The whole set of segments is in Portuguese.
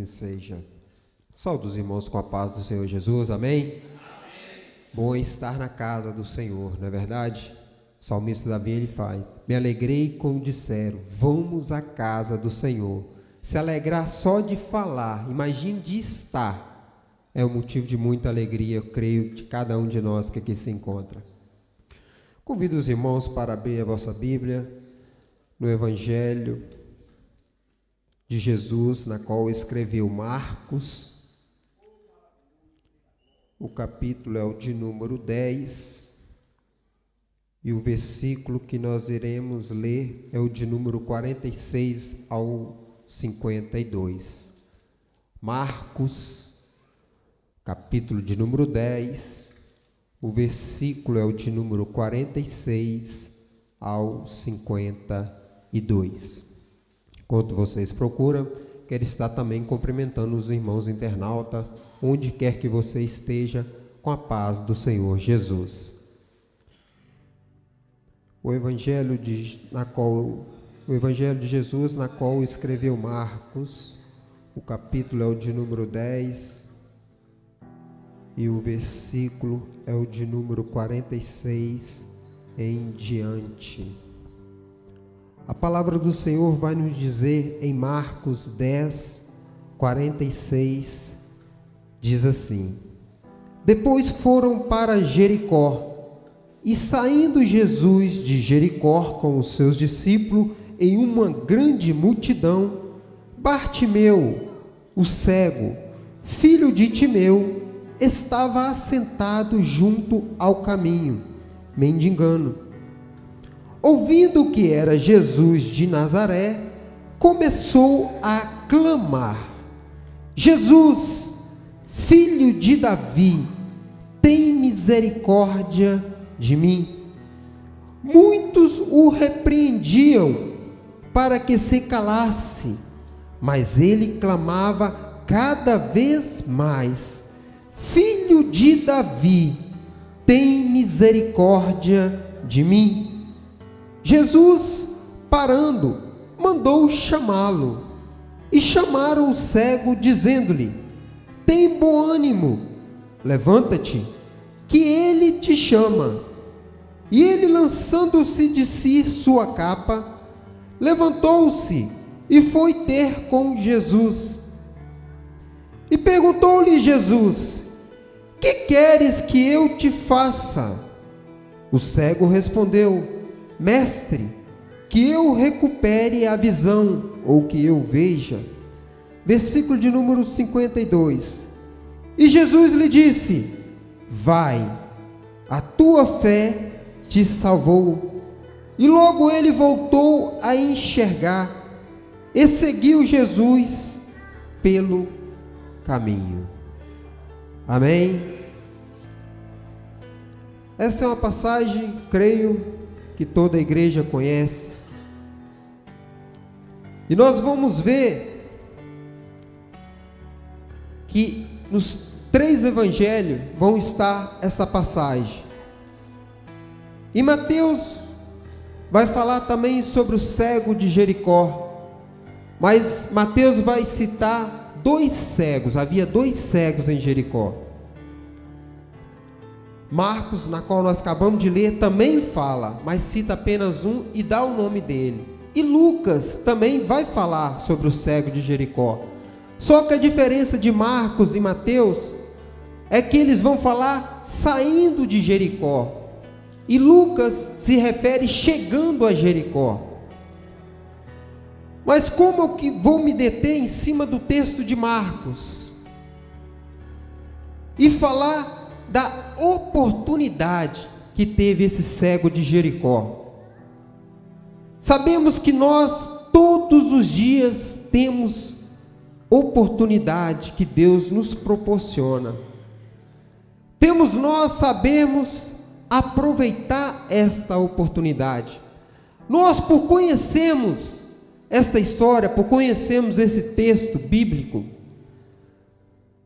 Seja. Saúde os irmãos com a paz do Senhor Jesus, amém? Amém? Bom estar na casa do Senhor, não é verdade? O salmista Davi, ele faz: me alegrei quando disseram, vamos à casa do Senhor. Se alegrar só de falar, imagine de estar, é um motivo de muita alegria, eu creio, de cada um de nós que aqui se encontra. Convido os irmãos para abrir a vossa Bíblia no Evangelho de Jesus, na qual escreveu Marcos. O capítulo é o de número 10, e o versículo que nós iremos ler é o de número 46 ao 52. Marcos, capítulo de número 10, o versículo é o de número 46 ao 52. Enquanto vocês procuram, quero estar também cumprimentando os irmãos internautas, onde quer que você esteja, com a paz do Senhor Jesus. O Evangelho de Jesus, na qual escreveu Marcos, o capítulo é o de número 10, e o versículo é o de número 46 em diante. A palavra do Senhor vai nos dizer em Marcos 10, 46, diz assim: depois foram para Jericó, e saindo Jesus de Jericó com os seus discípulos em uma grande multidão, Bartimeu, o cego, filho de Timeu, estava assentado junto ao caminho, mendigando. Ouvindo que era Jesus de Nazaré, começou a clamar: Jesus, filho de Davi, tem misericórdia de mim. Muitos o repreendiam para que se calasse, mas ele clamava cada vez mais: Filho de Davi, tem misericórdia de mim. Jesus, parando, mandou chamá-lo, e chamaram o cego, dizendo-lhe: tem bom ânimo, levanta-te, que ele te chama. E ele, lançando-se de si sua capa, levantou-se e foi ter com Jesus. E perguntou-lhe Jesus: que queres que eu te faça? O cego respondeu: Mestre, que eu recupere a visão, ou que eu veja. Versículo de número 52. E Jesus lhe disse: vai, a tua fé te salvou. E logo ele voltou a enxergar, e seguiu Jesus pelo caminho. Amém? Essa é uma passagem, creio, que toda a igreja conhece. E nós vamos ver que nos 3 evangelhos vão estar essa passagem. E Mateus vai falar também sobre o cego de Jericó, mas Mateus vai citar 2 cegos, havia 2 cegos em Jericó. Marcos, na qual nós acabamos de ler, também fala, mas cita apenas um e dá o nome dele. E Lucas também vai falar sobre o cego de Jericó. Só que a diferença de Marcos e Mateus é que eles vão falar saindo de Jericó, e Lucas se refere chegando a Jericó. Mas como eu vou me deter em cima do texto de Marcos e falar da oportunidade que teve esse cego de Jericó? Sabemos que nós todos os dias temos oportunidade que Deus nos proporciona. Temos nós sabemos aproveitar esta oportunidade. Nós, por conhecermos esta história, por conhecermos esse texto bíblico,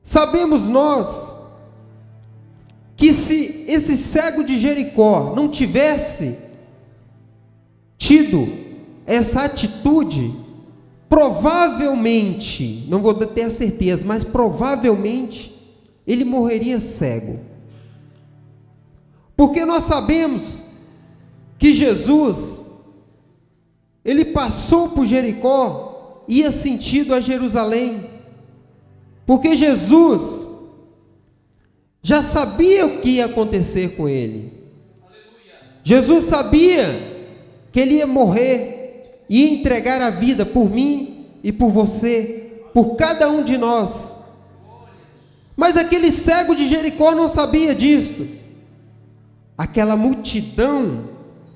sabemos nós que se esse cego de Jericó não tivesse tido essa atitude, provavelmente, não vou ter a certeza, mas provavelmente ele morreria cego. Porque nós sabemos que Jesus, ele passou por Jericó, ia sentido a Jerusalém, porque Jesus já sabia o que ia acontecer com ele. Jesus sabia que ele ia morrer, ia entregar a vida por mim e por você, por cada um de nós. Mas aquele cego de Jericó não sabia disso. Aquela multidão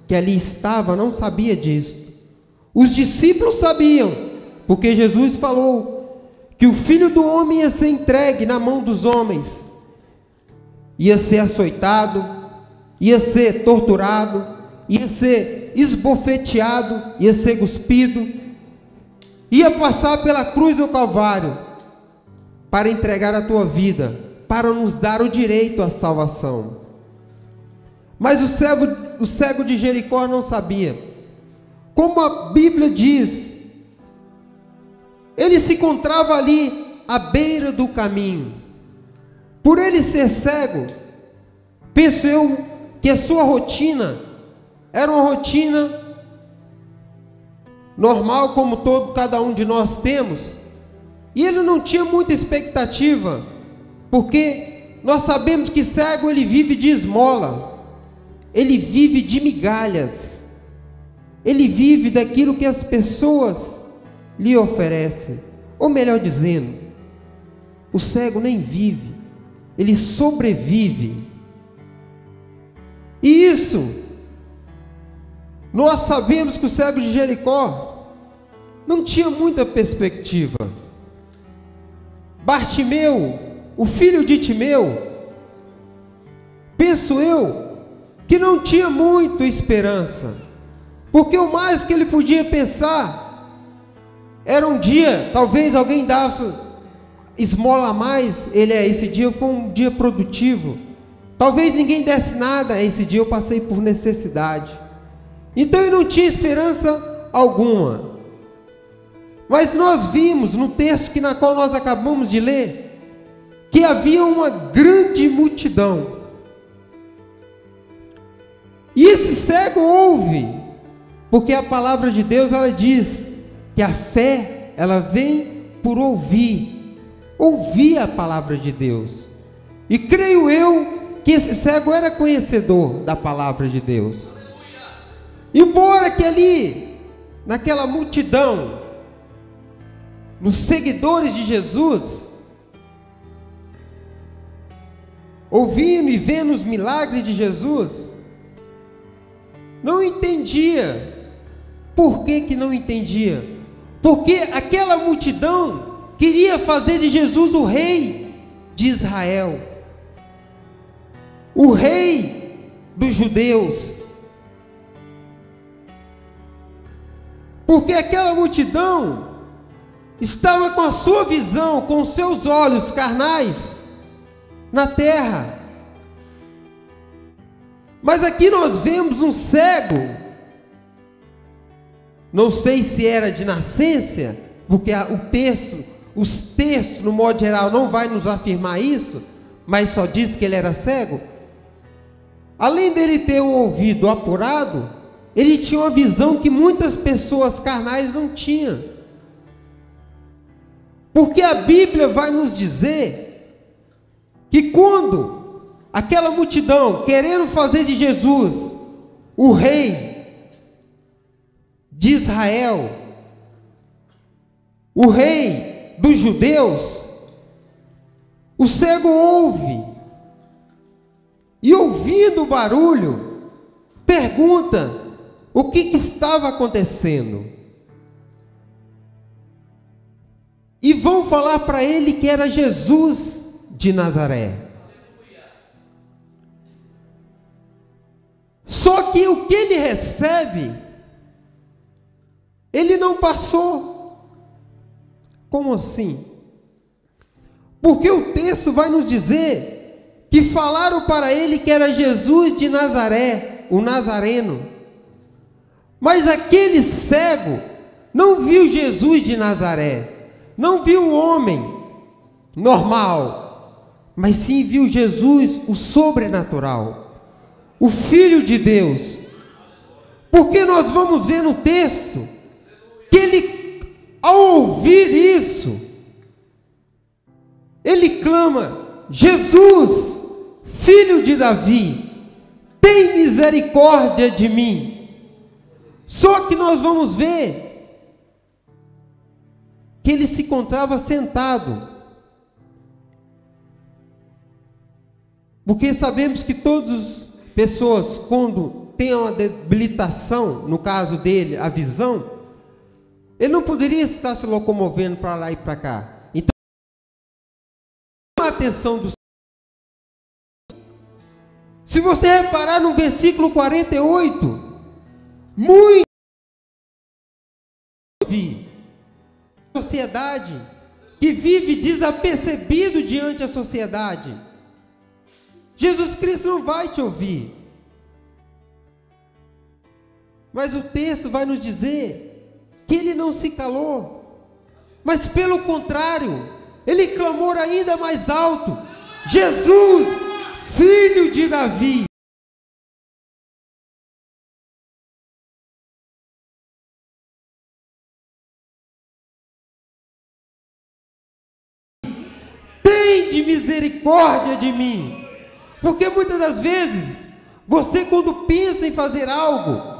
que ali estava não sabia disso. Os discípulos sabiam, porque Jesus falou que o Filho do Homem ia ser entregue na mão dos homens, ia ser açoitado, ia ser torturado, ia ser esbofeteado, ia ser cuspido, ia passar pela cruz do Calvário para entregar a tua vida, para nos dar o direito à salvação. Mas o cego de Jericó não sabia. Como a Bíblia diz, ele se encontrava ali à beira do caminho. Por ele ser cego, penso eu que a sua rotina era uma rotina normal, como cada um de nós temos, e ele não tinha muita expectativa, porque nós sabemos que cego ele vive de esmola, ele vive de migalhas, ele vive daquilo que as pessoas lhe oferecem, ou melhor dizendo, o cego nem vive, ele sobrevive. E isso, nós sabemos que o cego de Jericó não tinha muita perspectiva. Bartimeu, o filho de Timeu, penso eu que não tinha muita esperança, porque o mais que ele podia pensar era um dia, talvez alguém dava esmola a mais, esse dia foi um dia produtivo, talvez ninguém desse nada, esse dia eu passei por necessidade, então ele não tinha esperança alguma. Mas nós vimos no texto na qual nós acabamos de ler, que havia uma grande multidão, e esse cego ouve, porque a palavra de Deus ela diz que a fé ela vem por ouvir a palavra de Deus, e creio eu que esse cego era conhecedor da palavra de Deus, embora que ali, naquela multidão, nos seguidores de Jesus, ouvindo e vendo os milagres de Jesus, não entendia. Por que não entendia? Porque aquela multidão queria fazer de Jesus o rei de Israel, o rei dos judeus, porque aquela multidão estava com a sua visão, com os seus olhos carnais na terra. Mas aqui nós vemos um cego, não sei se era de nascença, porque os textos no modo geral não vai nos afirmar isso, mas só diz que ele era cego. Além dele ter um ouvido apurado, ele tinha uma visão que muitas pessoas carnais não tinham. Porque a Bíblia vai nos dizer que quando aquela multidão, querendo fazer de Jesus o rei de Israel, o rei dos judeus, o cego ouve, e ouvindo o barulho, pergunta o que estava acontecendo. E vão falar para ele que era Jesus de Nazaré. Só que o que ele recebe, ele não passou. Como assim? Porque o texto vai nos dizer que falaram para ele que era Jesus de Nazaré, o Nazareno. Mas aquele cego não viu Jesus de Nazaré, não viu um homem normal, mas sim viu Jesus, o sobrenatural, o Filho de Deus. Porque nós vamos ver no texto que ele, ao ouvir isso, ele clama: Jesus, filho de Davi, tem misericórdia de mim. Só que nós vamos ver que ele se encontrava sentado, porque sabemos que todas as pessoas, quando tem uma debilitação, no caso dele, a visão, ele não poderia estar se locomovendo para lá e para cá. Então, a atenção do... Se você reparar no versículo 48, muito sociedade que vive desapercebido diante da sociedade. Jesus Cristo não vai te ouvir. Mas o texto vai nos dizer que ele não se calou, mas pelo contrário, ele clamou ainda mais alto: Jesus, filho de Davi. Tende misericórdia de mim. Porque muitas das vezes, você quando pensa em fazer algo,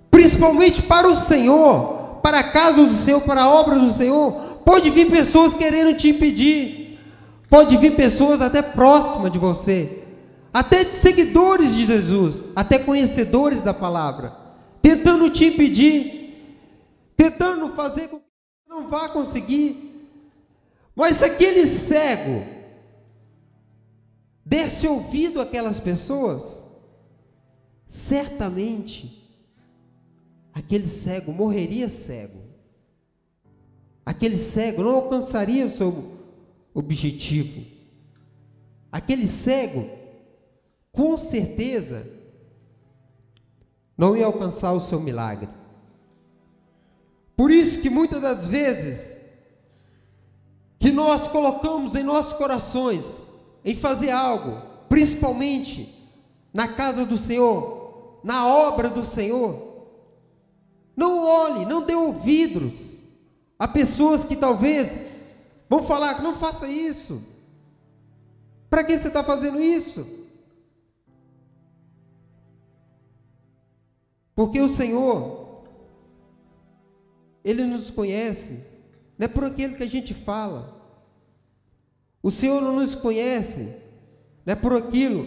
principalmente para o Senhor, para a casa do Senhor, para a obra do Senhor, pode vir pessoas querendo te impedir, pode vir pessoas até próximas de você, até seguidores de Jesus, até conhecedores da palavra, tentando te impedir, tentando fazer com que você não vá conseguir. Mas se aquele cego desse ouvido àquelas pessoas, certamente aquele cego morreria cego. Aquele cego não alcançaria o seu objetivo. Aquele cego, com certeza, não ia alcançar o seu milagre. Por isso que muitas das vezes que nós colocamos em nossos corações em fazer algo, principalmente na casa do Senhor, na obra do Senhor, não olhe, não dê ouvidos a pessoas que talvez vão falar: não faça isso. Para que você está fazendo isso? Porque o Senhor, Ele nos conhece, não é por aquilo que a gente fala. O Senhor não nos conhece, não é por aquilo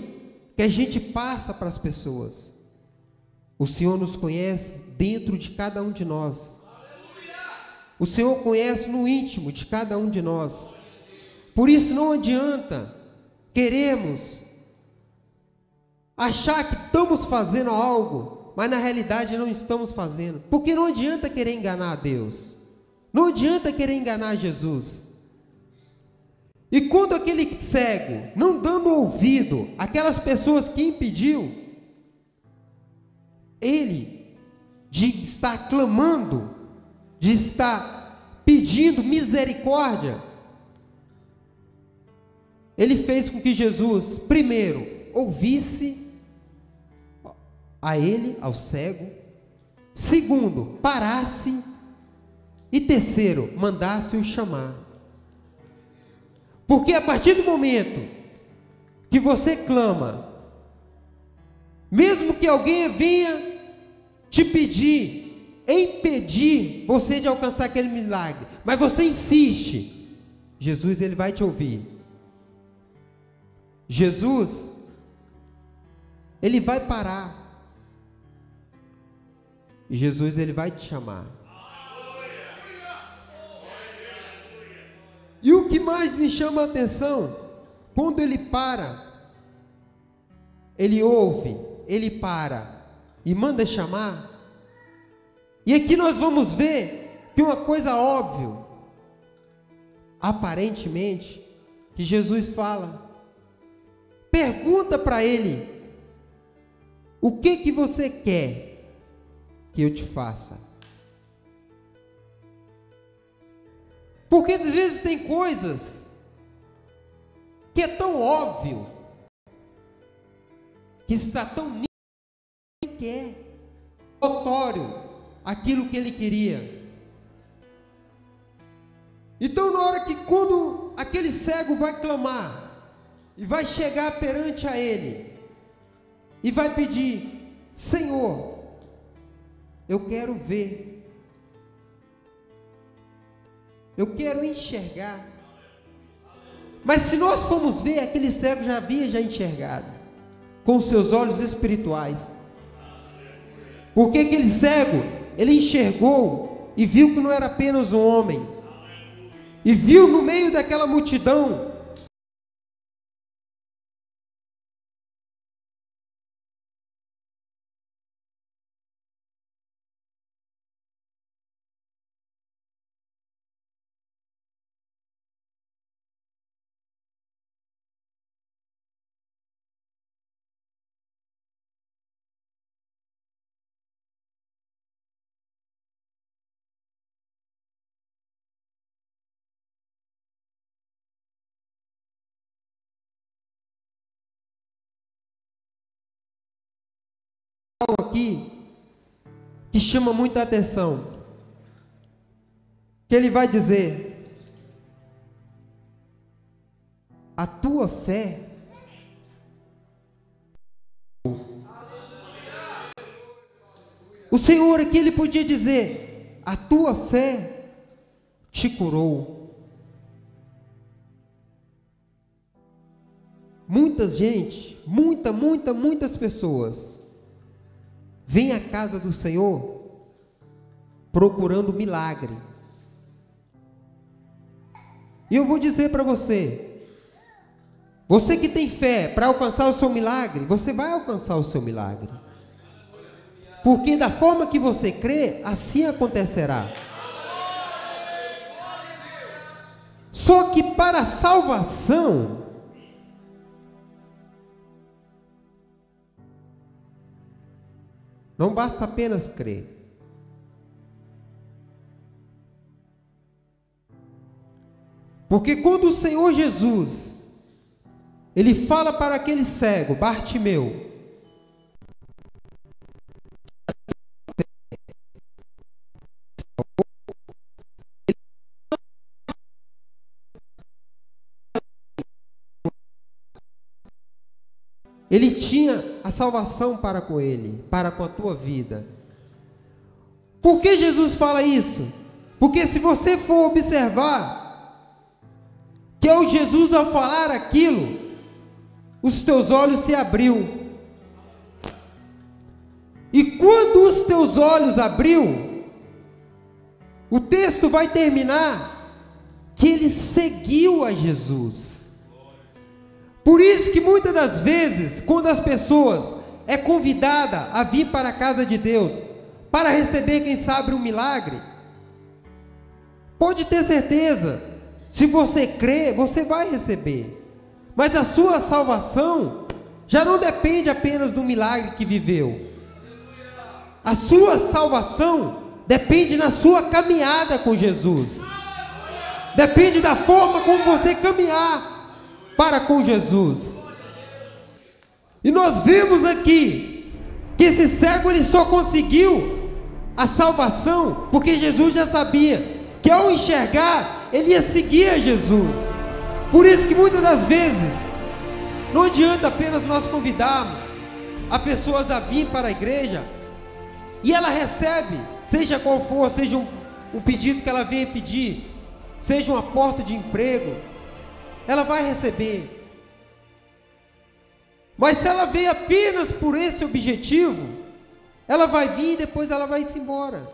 que a gente passa para as pessoas. O Senhor nos conhece dentro de cada um de nós. O Senhor conhece no íntimo de cada um de nós. Por isso não adianta queremos achar que estamos fazendo algo, mas na realidade não estamos fazendo. Porque não adianta querer enganar a Deus. Não adianta querer enganar Jesus. E quando aquele cego, não dando ouvido àquelas pessoas que impediu, ele de estar clamando, de estar pedindo misericórdia, ele fez com que Jesus, primeiro, ouvisse a ele, ao cego, segundo, parasse, e terceiro, mandasse-o chamar. Porque a partir do momento que você clama, mesmo que alguém venha te pedir, impedir você de alcançar aquele milagre, mas você insiste, Jesus, ele vai te ouvir. Jesus, ele vai parar. E Jesus, ele vai te chamar. E o que mais me chama a atenção, quando ele para, ele ouve, ele para e manda chamar. E aqui nós vamos ver que uma coisa óbvia, aparentemente, que Jesus fala, pergunta para ele: o que que você quer que eu te faça? Porque às vezes tem coisas que é tão óbvio, que está tão nítido, que é notório aquilo que ele queria. Então, na hora que quando aquele cego vai clamar e vai chegar perante a ele e vai pedir: Senhor, eu quero ver, eu quero enxergar. Mas se nós formos ver, aquele cego já havia enxergado com os seus olhos espirituais. Porque aquele cego, ele enxergou e viu que não era apenas um homem, e viu no meio daquela multidão aqui que chama muita atenção, que ele vai dizer: a tua fé o Senhor aqui, ele podia dizer: a tua fé te curou. Muitas pessoas vêm à casa do Senhor procurando milagre. E eu vou dizer para você, você que tem fé para alcançar o seu milagre, você vai alcançar o seu milagre. Porque da forma que você crê, assim acontecerá. Só que para a salvação, não basta apenas crer. Porque quando o Senhor Jesus, ele fala para aquele cego, Bartimeu, ele tinha a salvação para com ele, para com a tua vida. Por que Jesus fala isso? Porque se você for observar, que ao Jesus, ao falar aquilo, os teus olhos se abriu. E quando os teus olhos abriu, o texto vai terminar que ele seguiu a Jesus. Por isso que muitas das vezes, quando as pessoas é convidada a vir para a casa de Deus, para receber, quem sabe, um milagre, pode ter certeza, se você crê, você vai receber. Mas a sua salvação já não depende apenas do milagre que viveu. A sua salvação depende na sua caminhada com Jesus. Depende da forma como você caminhar para com Jesus. E nós vemos aqui que esse cego, ele só conseguiu a salvação porque Jesus já sabia que ao enxergar, ele ia seguir a Jesus. Por isso que muitas das vezes não adianta apenas nós convidarmos a pessoas a vir para a igreja e ela recebe, seja qual for, seja um pedido que ela venha pedir, seja uma porta de emprego, ela vai receber. Mas se ela vem apenas por esse objetivo, ela vai vir e depois ela vai se embora.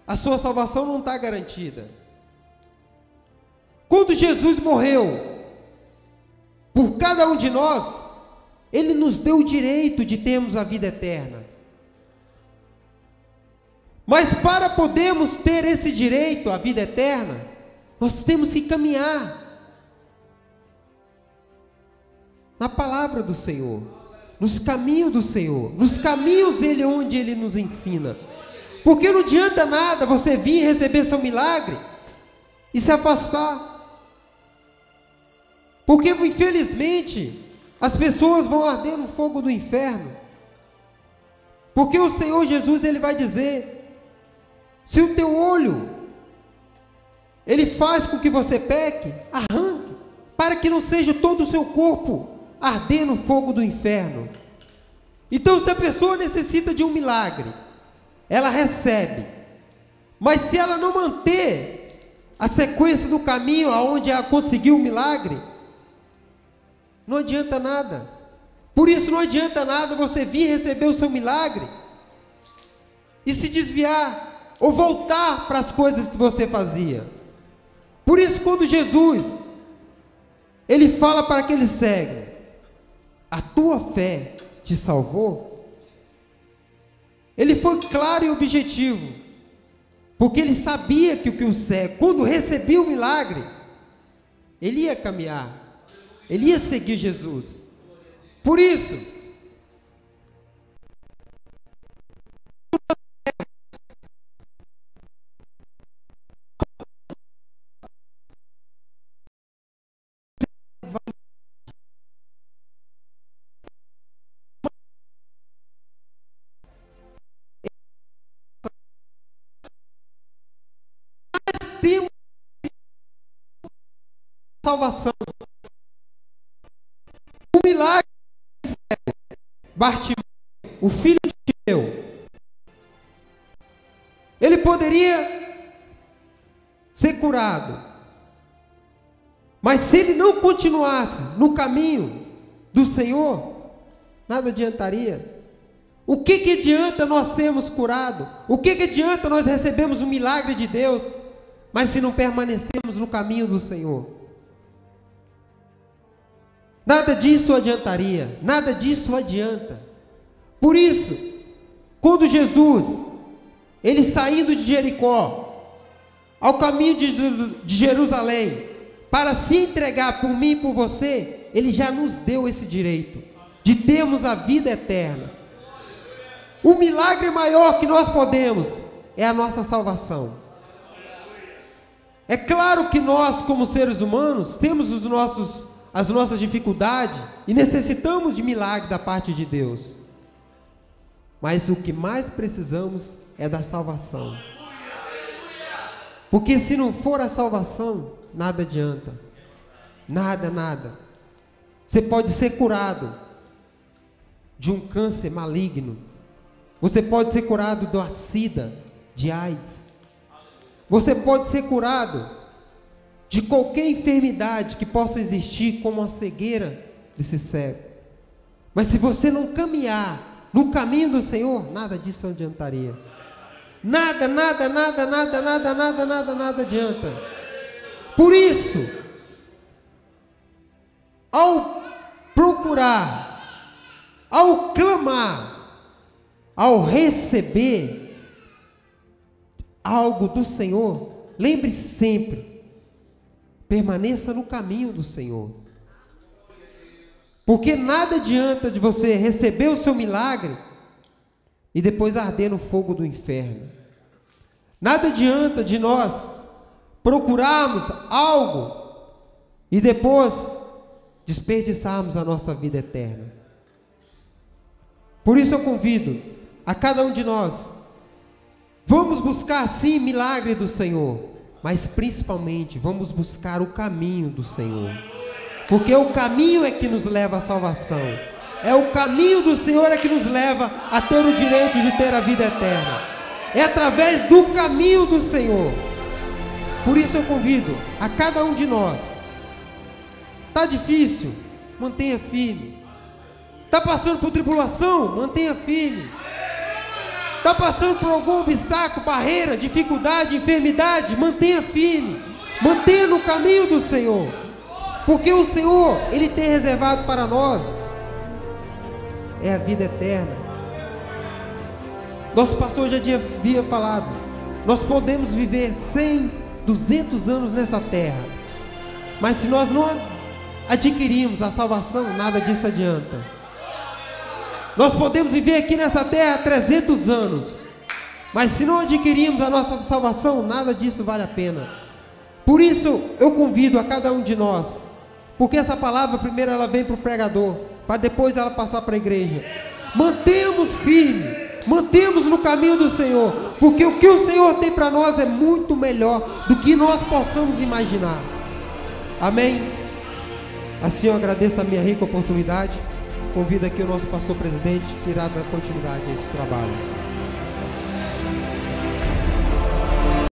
A sua salvação não está garantida. Quando Jesus morreu por cada um de nós, ele nos deu o direito de termos a vida eterna. Mas para podermos ter esse direito à vida eterna, nós temos que caminhar na palavra do Senhor, nos caminhos do Senhor, nos caminhos onde ele nos ensina. Porque não adianta nada você vir receber seu milagre e se afastar. Porque, infelizmente, as pessoas vão arder no fogo do inferno. Porque o Senhor Jesus, Ele vai dizer: se o teu olho, ele faz com que você peque, arranque, para que não seja todo o seu corpo arder no fogo do inferno. Então, se a pessoa necessita de um milagre, ela recebe. Mas se ela não manter a sequência do caminho aonde ela conseguiu o milagre, não adianta nada. Por isso não adianta nada você vir receber o seu milagre e se desviar ou voltar para as coisas que você fazia. Por isso, quando Jesus, Ele fala para aquele cego: a tua fé te salvou, Ele foi claro e objetivo, porque Ele sabia que o cego, quando recebia o milagre, ele ia caminhar, ele ia seguir Jesus. Por isso, temos salvação. O milagre de Bartimeu, o filho de Timeu, ele poderia ser curado, mas se ele não continuasse no caminho do Senhor, nada adiantaria. O que adianta nós sermos curados? O que adianta nós recebermos o milagre de Deus, mas se não permanecermos no caminho do Senhor? Nada disso adiantaria, nada disso adianta. Por isso, quando Jesus, ele saindo de Jericó, ao caminho de Jerusalém, para se entregar por mim e por você, ele já nos deu esse direito, de termos a vida eterna. O milagre maior que nós podemos é a nossa salvação. É claro que nós, como seres humanos, temos as nossas dificuldades e necessitamos de milagre da parte de Deus. Mas o que mais precisamos é da salvação. Porque se não for a salvação, nada adianta. Nada, nada. Você pode ser curado de um câncer maligno. Você pode ser curado da SIDA, de AIDS. Você pode ser curado de qualquer enfermidade que possa existir, como a cegueira desse cego. Mas se você não caminhar no caminho do Senhor, nada disso adiantaria. Nada, nada, nada, nada, nada, nada, nada, nada adianta. Por isso, ao procurar, ao clamar, ao receber algo do Senhor, lembre sempre, permaneça no caminho do Senhor. Porque nada adianta de você receber o seu milagre e depois arder no fogo do inferno. Nada adianta de nós procurarmos algo e depois desperdiçarmos a nossa vida eterna. Por isso eu convido a cada um de nós, vamos buscar sim milagre do Senhor, mas principalmente vamos buscar o caminho do Senhor, porque o caminho é que nos leva à salvação, é o caminho do Senhor é que nos leva a ter o direito de ter a vida eterna, é através do caminho do Senhor. Por isso eu convido a cada um de nós, está difícil, mantenha firme, está passando por tribulação, mantenha firme, está passando por algum obstáculo, barreira, dificuldade, enfermidade, mantenha firme, mantenha no caminho do Senhor, porque o Senhor, Ele tem reservado para nós, é a vida eterna. Nosso pastor já havia falado, nós podemos viver 100, 200 anos nessa terra, mas se nós não adquirirmos a salvação, nada disso adianta. Nós podemos viver aqui nessa terra 300 anos, mas se não adquirirmos a nossa salvação, nada disso vale a pena. Por isso eu convido a cada um de nós, porque essa palavra primeiro ela vem para o pregador, para depois ela passar para a igreja. Mantemos firme, mantemos no caminho do Senhor, porque o que o Senhor tem para nós é muito melhor do que nós possamos imaginar. Amém? Assim eu agradeço a minha rica oportunidade. Convido aqui o nosso pastor presidente que irá dar continuidade a esse trabalho.